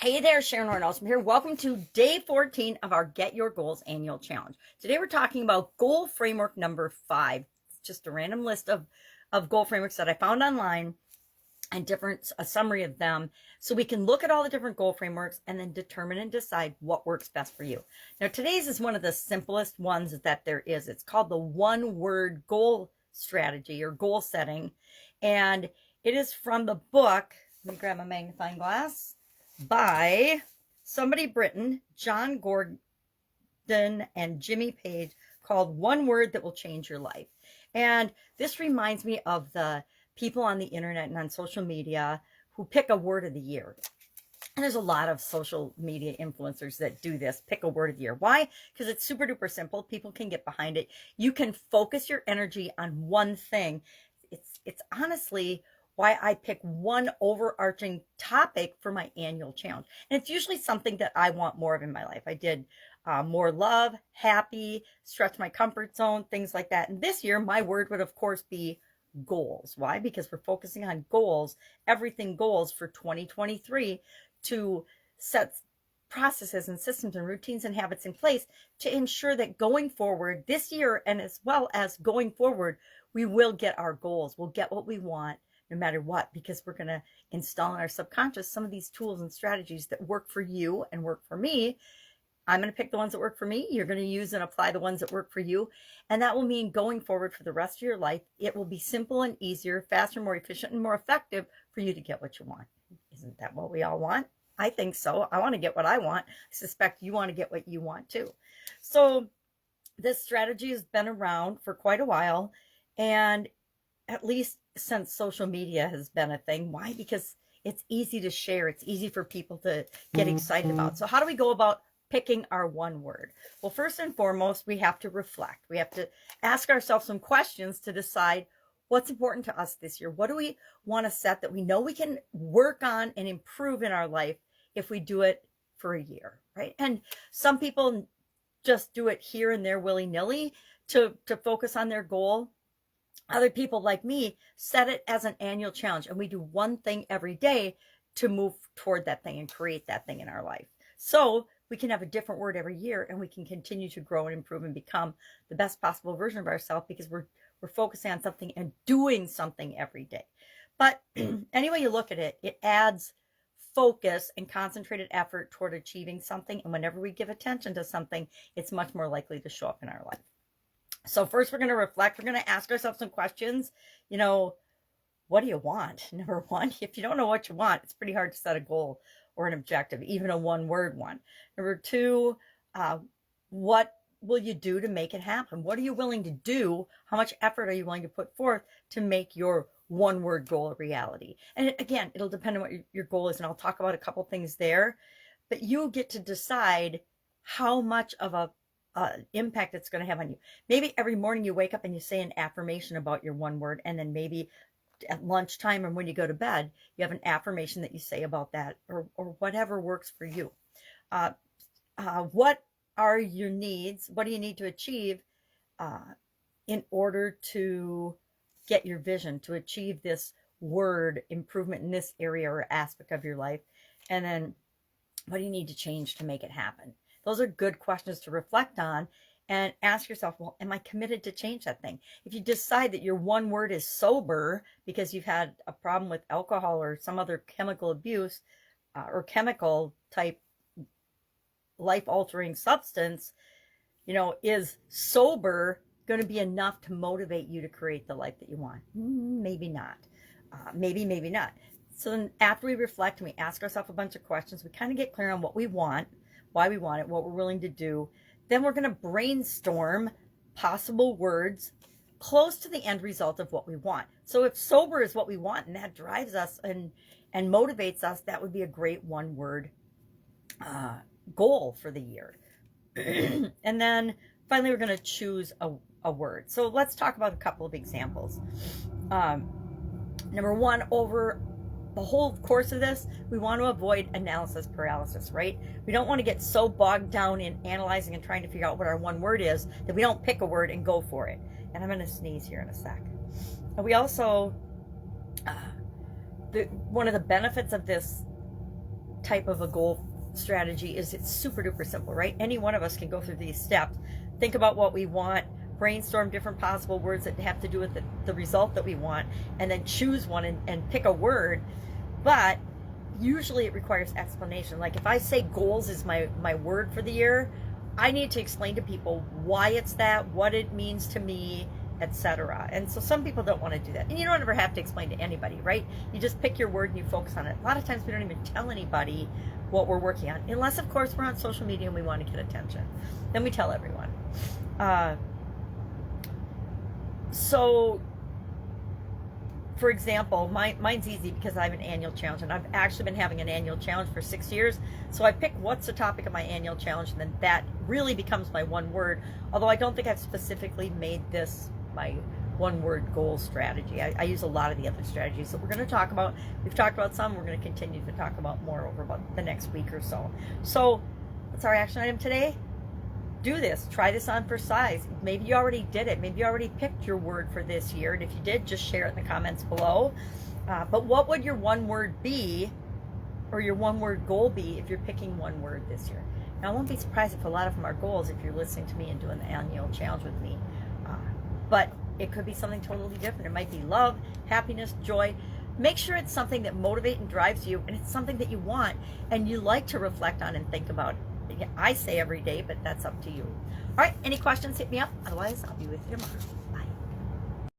Hey there, Sharon Horne-Ellstrom here. Welcome to day 14 of our Get Your Goals annual challenge. Today we're talking about goal framework number 5. It's just a random list of goal frameworks that I found online and a summary of them, so we can look at all the different goal frameworks and then determine and decide what works best for you. Now today's is one of the simplest ones that there is. It's called the one word goal strategy or goal setting, and it is from the book, let me grab my magnifying glass, by somebody Britain, John Gordon and Jimmy Page, called One Word That Will Change Your Life. And this reminds me of the people on the internet and on social media who pick a word of the year. And there's a lot of social media influencers that do this, pick a word of the year. Why? Because it's super duper simple. People can get behind it. You can focus your energy on one thing. It's honestly why I pick one overarching topic for my annual challenge. And it's usually something that I want more of in my life. I did more love, happy, stretch my comfort zone, things like that. And this year, my word would, of course, be goals. Why? Because we're focusing on goals, everything goals for 2023 to set processes and systems and routines and habits in place to ensure that going forward this year and as well as going forward, we will get our goals. We'll get what we want no matter what, because we're going to install in our subconscious some of these tools and strategies that work for you and work for me. I'm going to pick the ones that work for me. You're going to use and apply the ones that work for you. And that will mean going forward for the rest of your life, it will be simple and easier, faster, more efficient, and more effective for you to get what you want. Isn't that what we all want? I think so. I want to get what I want. I suspect you want to get what you want too. So this strategy has been around for quite a while, and at least since social media has been a thing. Why? Because it's easy to share. It's easy for people to get excited about. So how do we go about picking our one word? Well, first and foremost, we have to reflect. We have to ask ourselves some questions to decide what's important to us this year. What do we want to set that we know we can work on and improve in our life if we do it for a year, right? And some people just do it here and there willy-nilly to focus on their goal. Other people like me set it as an annual challenge, and we do one thing every day to move toward that thing and create that thing in our life. So we can have a different word every year, and we can continue to grow and improve and become the best possible version of ourselves because we're focusing on something and doing something every day. But any way you look at it, it adds focus and concentrated effort toward achieving something. And whenever we give attention to something, it's much more likely to show up in our life. So first, we're going to reflect. We're going to ask ourselves some questions. What do you want? Number one, if you don't know what you want, it's pretty hard to set a goal or an objective, even a one-word one. Number two, what will you do to make it happen? What are you willing to do? How much effort are you willing to put forth to make your one-word goal a reality? And again, it'll depend on what your goal is, and I'll talk about a couple things there. But you get to decide how much of a impact it's going to have on you. Maybe every morning you wake up and you say an affirmation about your one word, and then maybe at lunchtime or when you go to bed, you have an affirmation that you say about that, or whatever works for you. What are your needs? What do you need to achieve in order to get your vision, to achieve this word improvement in this area or aspect of your life? And then what do you need to change to make it happen? Those are good questions to reflect on and ask yourself, well, am I committed to change that thing? If you decide that your one word is sober because you've had a problem with alcohol or some other chemical abuse or chemical type life-altering substance, is sober going to be enough to motivate you to create the life that you want? Maybe not. Maybe not. So then after we reflect and we ask ourselves a bunch of questions, we kind of get clear on what we want, why we want it, what we're willing to do. Then we're going to brainstorm possible words close to the end result of what we want. So if sober is what we want and that drives us and motivates us, that would be a great one word goal for the year. And then finally, we're going to choose a word. So let's talk about a couple of examples. Number one, over the whole course of this, we want to avoid analysis paralysis, right? We don't want to get so bogged down in analyzing and trying to figure out what our one word is that we don't pick a word and go for it. And I'm going to sneeze here in a sec. And we also, one of the benefits of this type of a goal strategy is it's super duper simple, right? Any one of us can go through these steps, think about what we want, brainstorm different possible words that have to do with the result that we want, and then choose one and pick a word. But usually it requires explanation. Like if I say goals is my word for the year, I need to explain to people why it's that, what it means to me, etc. And so some people don't want to do that. And you don't ever have to explain to anybody, right? You just pick your word and you focus on it. A lot of times we don't even tell anybody what we're working on, unless of course we're on social media and we want to get attention. Then we tell everyone. So for example, mine's easy because I have an annual challenge, and I've actually been having an annual challenge for 6 years. So I pick what's the topic of my annual challenge, and then that really becomes my one word. Although I don't think I've specifically made this my one word goal strategy. I use a lot of the other strategies that we're going to talk about. We've talked about some. We're going to continue to talk about more over about the next week or so. So what's our action item today? Do this. Try this on for size. Maybe you already did it. Maybe you already picked your word for this year. And if you did, just share it in the comments below. But what would your one word be, or your one word goal be, if you're picking one word this year? Now, I won't be surprised if a lot of them are goals if you're listening to me and doing the annual challenge with me. But it could be something totally different. It might be love, happiness, joy. Make sure it's something that motivates and drives you, and it's something that you want and you like to reflect on and think about. I say every day, but that's up to you. All right, any questions, hit me up. Otherwise, I'll be with you tomorrow. Bye.